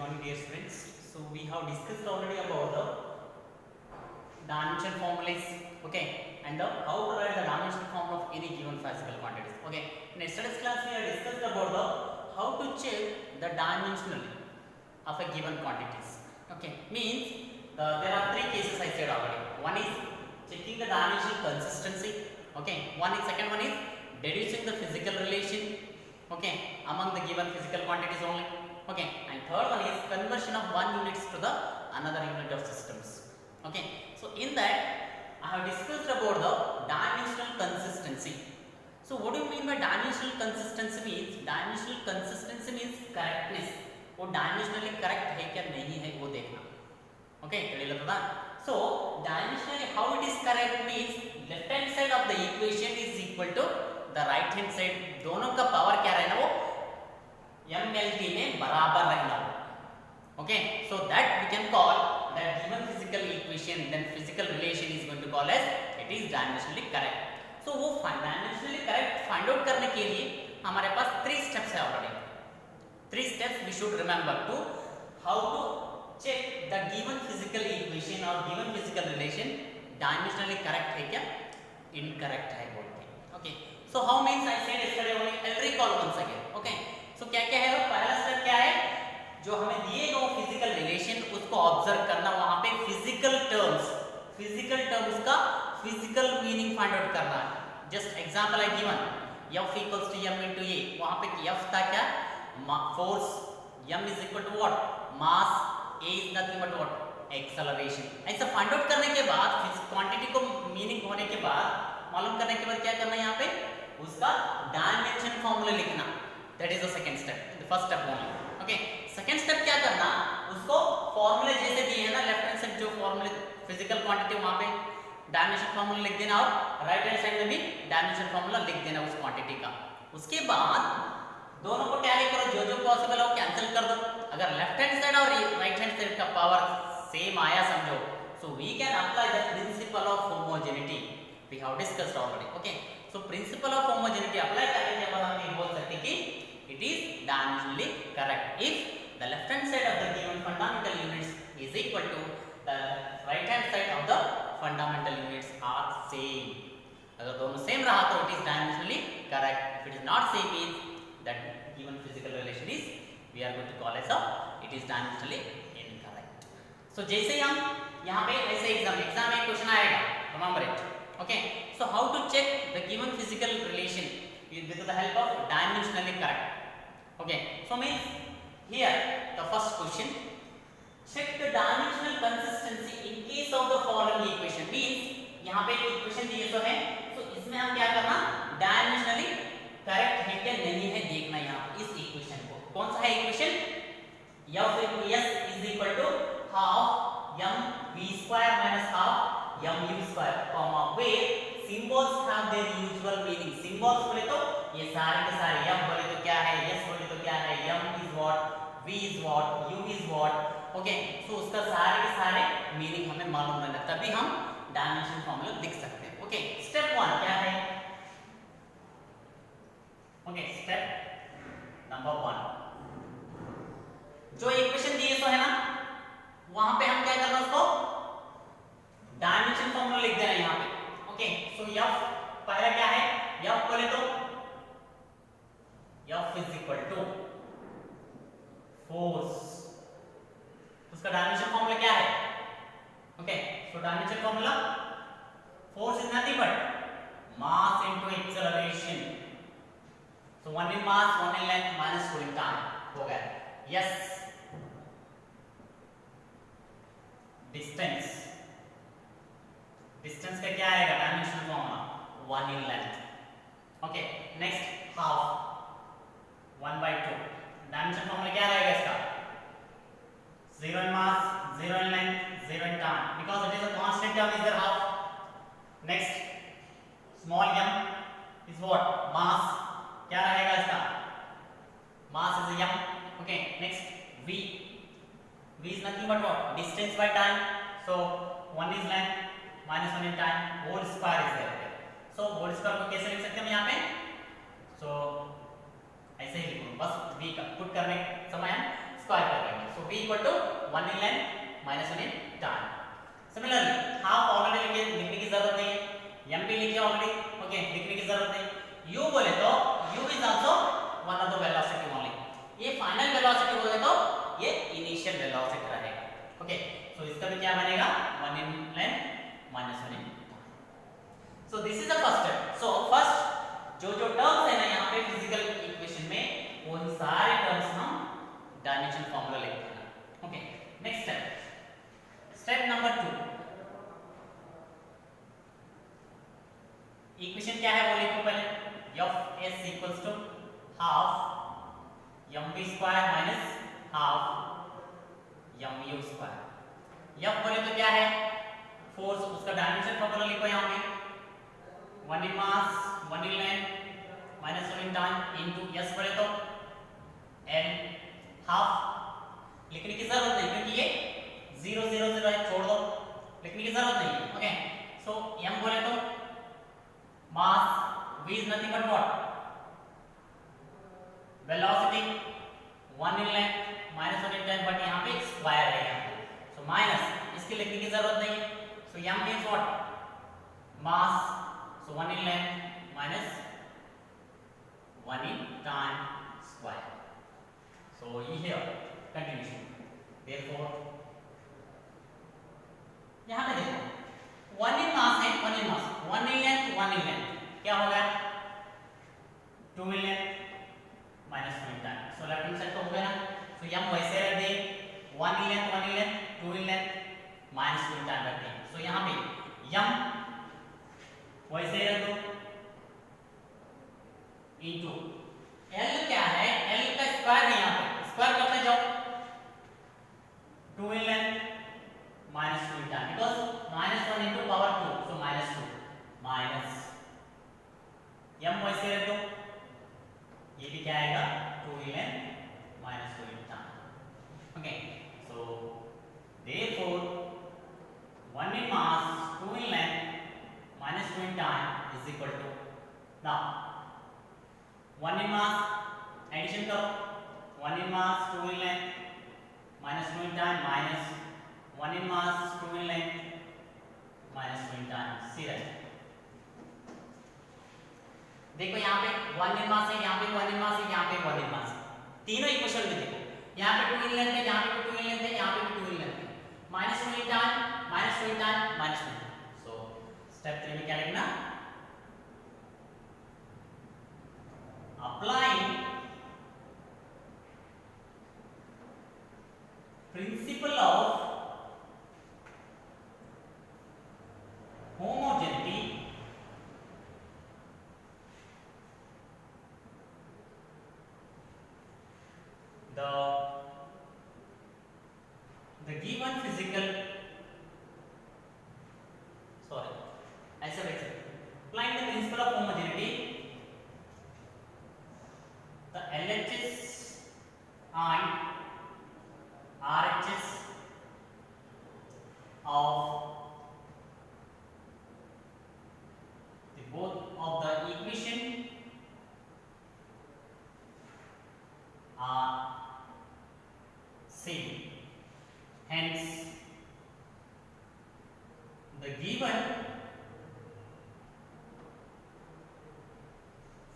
morning, dear friends. So we have discussed already about the dimension formulas, okay, and how to write the dimension formula of any given physical quantities. Okay, in yesterday's class we have discussed about the how to check the dimensional of a given quantities. Okay, means there are three cases I said already. One is checking the dimensional consistency. Okay, second one is deducing the physical relation. Okay, among the given physical quantities only. Okay, and third one is conversion of one units to the another unit of systems. Okay, so in that I have discussed about the dimensional consistency. So what do you mean by dimensional consistency? Means dimensional consistency means correctness. वो dimensionally correct है क्या नहीं है वो देखना. Okay, clear लगता है. So dimensionally how it is correct means left hand side of the equation is equal to the right hand side. दोनों का पावर क्या रहना वो MLT में बराबर रहना. Okay, so that we can call that given physical equation, then physical relation is going to call as it is dimensionally correct. So वो dimensionally correct find out करने के लिए हमारे पास 3 steps है already. 3 steps we should remember to how to check the given physical equation or given physical relation dimensionally correct है क्या incorrect है बोल के. Okay, so how means I said yesterday only. I'll recall once again. Okay, so क्या क्या है? पहला step क्या है? जो हमें दिए गए फिजिकल रिलेशन उसको ऑब्जर्व करना, वहां पे फिजिकल टर्म्स का फिजिकल मीनिंग फाइंड आउट करना है. जस्ट एग्जांपल है given F equals to m into a. वहां पे F था क्या? Force. m is equal to what? Mass. a is nothing but what? Acceleration. ऐसा फाइंड आउट करने के बाद क्वांटिटी को मीनिंग होने के बाद मालूम करने के बाद क्या करना है? यहाँ पे उसका डायमेंशन फॉर्मूला लिखना. That is the second step. The first step only. Okay, second step क्या करना? उसको फॉर्मूले जैसे दिए हैं ना लेफ्ट हैंड साइड जो फॉर्मूले फिजिकल क्वांटिटी वहां पे डायमेंशन फॉर्मूला लिख देना और राइट हैंड साइड में भी डायमेंशन फॉर्मूला लिख देना उस क्वांटिटी का. उसके बाद दोनों को टैली करो, जो जो पॉसिबल हो कैंसिल कर दो. अगर लेफ्ट हैंड साइड और राइट हैंड साइड का पावर सेम आया समझो, so we can apply the principle of homogeneity. We have discussed already. Okay, so principle of homogeneity apply करने के बाद हम ये बोल सकते हैं कि it is dimensionally correct if the left hand side of the given fundamental units is equal to the right hand side of the fundamental units are same. अगर दोनों सेम रहा तो it is dimensionally correct. If it is not same means that given physical relation is we are going to call as a it is dimensionally incorrect. So जैसे ही हम यहाँ पे ऐसे exam में क्वेश्चन आएगा, remember it. Okay, so how to check the given physical relation with the help of dimensionally correct. Okay, so means here the first question, check the dimensional consistency in case of the following equation. Means यहाँ पे एक equation दिए तो है, तो इसमें हम क्या करना? डायमेंशनली करेक्ट है क्या नहीं है देखना. यहाँ इस इक्वेशन को कौन सा है equation? F is equal to half mv square minus half mu square, comma where symbols have their usual meaning. Symbols बोले तो ये सारे के सारे, m बोले तो क्या है, s बोले तो क्या है, m is what, v is what, u is what. Okay, so उसका सारे के सारे मीनिंग हमें मालूम रहना, तभी हम डायमेंशन फॉर्मूला लिख सकते हैं. ओके, स्टेप 1 क्या है? ओके, स्टेप नंबर 1 जो इक्वेशन दिए तो है ना, वहां पे हम क्या करना उसको डायमेंशन फॉर्मूला लिख देना यहाँ पे. ओके, सो f पहला क्या है? f बोले तो F is equal to force. उसका डायमेंशन फॉर्मूला क्या है? Okay, so dimension formula force is nothing but mass into acceleration. So 1 in mass 1 in length minus 2 in time हो गया. यस, डिस्टेंस का क्या आएगा dimension formula? 1 in length. Okay, next half 1/2. Dimension formula क्या रहेगा इसका? 0 in mass 0 in length 0 in time, because it is a constant term is there half. next small m is what? mass. क्या रहेगा इसका? mass is m. okay, next v is nothing but what? distance by time. so 1 is length minus 1 in time, whole square is there. so whole square को कैसे लिख सकते हैं हम यहाँ पे? so ऐसे ही लिखो, बस v का पुट करने समय हम स्क्वायर कर लेंगे. सो P equal to 1 in length minus 1 in time. Similarly, half already लिखने की जरूरत नहीं है, m भी लिखे ऑलरेडी, ओके, लिखने की जरूरत नहीं। u बोले तो u is also one of the velocity only. ये फाइनल वेलोसिटी बोले तो ये इनिशियल वेलोसिटी रहेगा, ओके। सो इसका भी क्या बनेगा 1 in length minus 1 in time. So this is the first step. So first जो टर्म्स है ना यहाँ पे फिजिकल इक्वेशन में, वो सारे टर्म्स हम डायमेंशन फार्मूला लिखते हैं, okay. Next step number 2, equation क्या है वो लिखो पहले। F S equals to half M V square minus half M U square. F बोले तो क्या है फोर्स, उसका डायमेंशन फार्मूला लिखो यहाँ पे 1 in mass 1 in length minus 1 in time into s बोले तो n हाफ। लिखने की जरूरत नहीं क्योंकि ये 0 0 0 है, छोड़ दो, लिखने की जरूरत नहीं है, ओके। सो m बोले तो mass, v is nothing but what velocity 1 in length minus 1 in time, but यहाँ पे स्क्वायर है यहाँ पे, सो माइनस, इसके लिखने की जरूरत नहीं है। सो m means what mass, so 1 in length minus 1 in time square. So here continuation. Therefore यहाँ पे देखो 1 in mass है, 1 in mass, 1 in length 1 in length क्या हो गया 2 in length minus 1 in time. So left hand side तो हो गया ना, so यहाँ वैसे रख दे 1 in length 1 in length 2 in length minus 2 in time रख दे। So यहाँ पे m वैसे रख दो इनटू L क्या है, L का स्क्वायर है, यहाँ पे स्क्वायर करते जाओ 2 in length minus 2 in time because minus 1 into power 2, so minus 2 minus m वैसे रख दो, ये भी क्या आएगा 2 in length minus 2 in time, okay। So therefore 1 in mass 2 in length minus 2 in time is equal to, now 1 in mass addition करो, 1 in mass 2 in length minus 2 in time minus 1 in mass 2 in length minus 2 in time, सीधा। देखो यहाँ पे 1 in mass है, यहाँ पे 1 in mass है, यहाँ पे 1 in mass है, तीनों इक्वेशन में देखो, यहाँ पे 2 in length है, यहाँ पे 2 in length है, यहाँ पे भी 2 in length है, minus 2 in time minus 2 in time minus 2 in time। So step 3 में क्या लिखना, applying principle of homogeneity the given physical, sorry ऐसे लिख सकते, applying the principle of homogeneity the LHS and RHS of the both of the equation are same, hence the given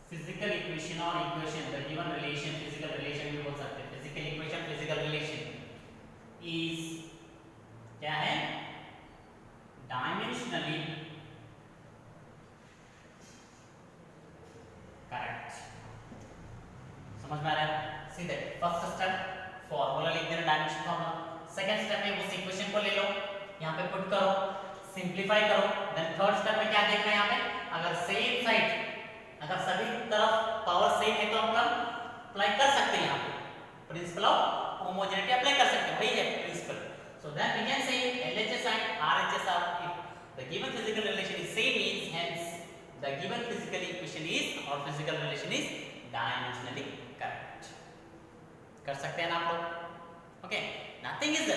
physical equation or equation, the given relation, physical relation भी बोल सकते हैं, physical equation, physical relation is क्या है dimensionally correct। समझ में आ रहा है, सीधे फर्स्ट स्टेप फॉर्मूला लिख देना, डायमेंशन फॉर्मूला। सेकंड स्टेप में उस इक्वेशन को ले लो, यहाँ पे पुट करो, सिंपलीफाई करो। देन थर्ड स्टेप में क्या देखना है, यहाँ पे अगर सेम साइड, अगर सभी तरफ पावर सेम है तो हम अप्लाई कर सकते हैं, यहाँ पे प्रिंसिपल ऑफ होमोजेनिटी अप्लाई कर सकते हैं, वही है principle. So then we can say LHS and RHS are, if the given physical relation is same means hence the given physical equation is or physical relation is dimensionally correct। कर सकते हैं ना आप लोग, okay. Nothing is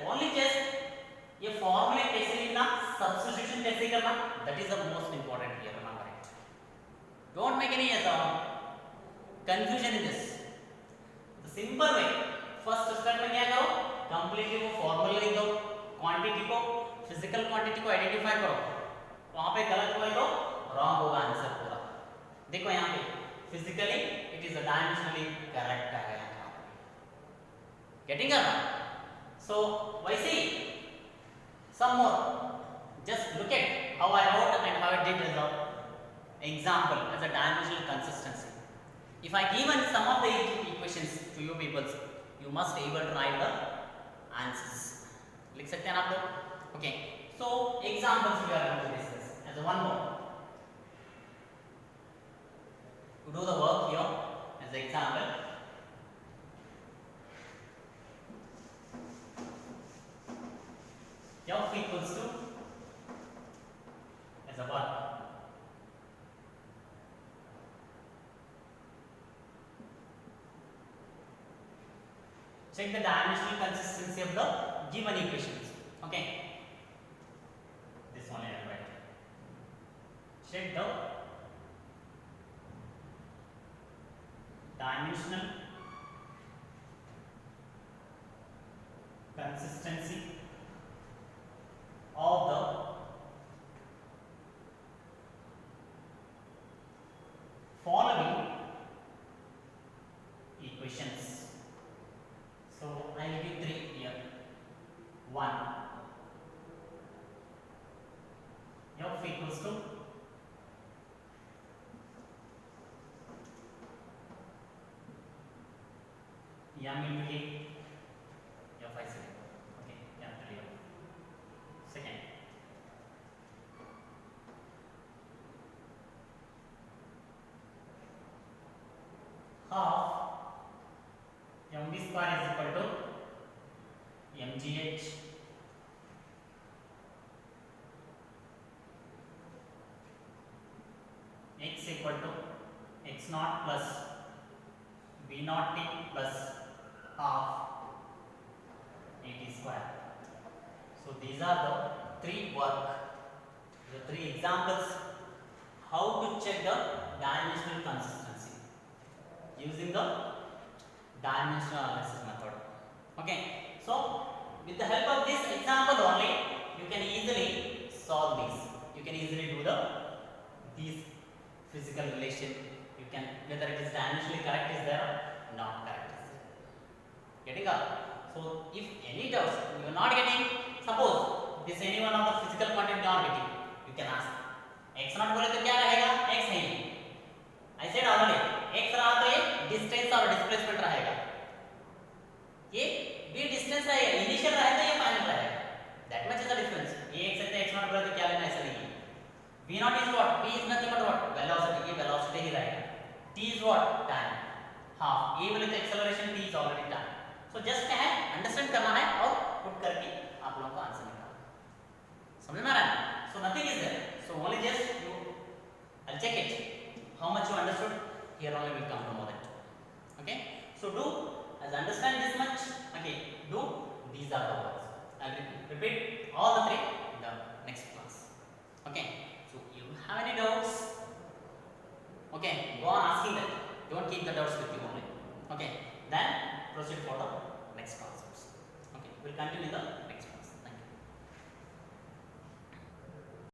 only just ये फॉर्मूले कैसे लिखना, सब्स्टिट्यूशन कैसे करना, that is the most important here, remember it, don't make any confusion in this. The simple way, first step में क्या करो, कंप्लीटली वो फॉर्मूला लिख दो, क्वांटिटी को फिजिकल क्वांटिटी को आइडेंटिफाई करो, वहां पे गलत हुआ तो रॉन्ग होगा आंसर पूरा। देखो यहाँ पे physically it is dimensionally correct है यहाँ पे, गेटिंग इट? सो वैसे ही some more, just look at how I wrote and how I did as a example as a dimensional consistency. If I given some of the equations to you people, you must able to write the answers. लिख सकते हैं ना आप लोग? Okay. So examples we are going to discuss as a one more. To do the work here as an example. F equals to as a 1. Check the dimensional consistency of the given equations. Okay. This one I am right. Check the dimensional consistency of the following equations. So I will give 3 here. 1. F equals to m into a f I say. Okay, capital M. Second. Half mv square is equal to mgh x equal to x naught plus v naught t plus half at square. So these are the three examples how to check the dimensional consistency using the dimensional analysis method. Okay, so with the help of this example only you can easily solve this. You can easily do these physical relation. You can whether it is dimensionally correct is there or not correct is there. Getting up? So if any doubts you are not getting, suppose this any one of the physical quantity you are getting, you can ask x naught बोले तो क्या रहेगा? x है। I said already x रहा तो ये distance और displacement रहेगा, ये भी distance रहेगा, initial रहेगा ये final रहेगा, that much is the difference. ये एक सकते x naught बोले तो क्या लेना, ऐसा नहीं है। v naught is what? v is nothing but what? Velocity, ये velocity ही रहेगा। t is what? Time. half, ये बोले तो acceleration t is already time. So just क्या है understand करना है और put करके आप लोगों को आंसर निकालना, समझ में आ रहा है? So nothing is there. So only just you, I'll check it. How much you understood? Here only will come to know that. Okay. So do as understand this much. Okay. Do these are the words. I'll repeat all the three in the next class. Okay. So you have any doubts? Okay. Go on asking that. Don't keep the doubts with you only. Okay. Then proceed for the next concepts. Okay. We'll continue the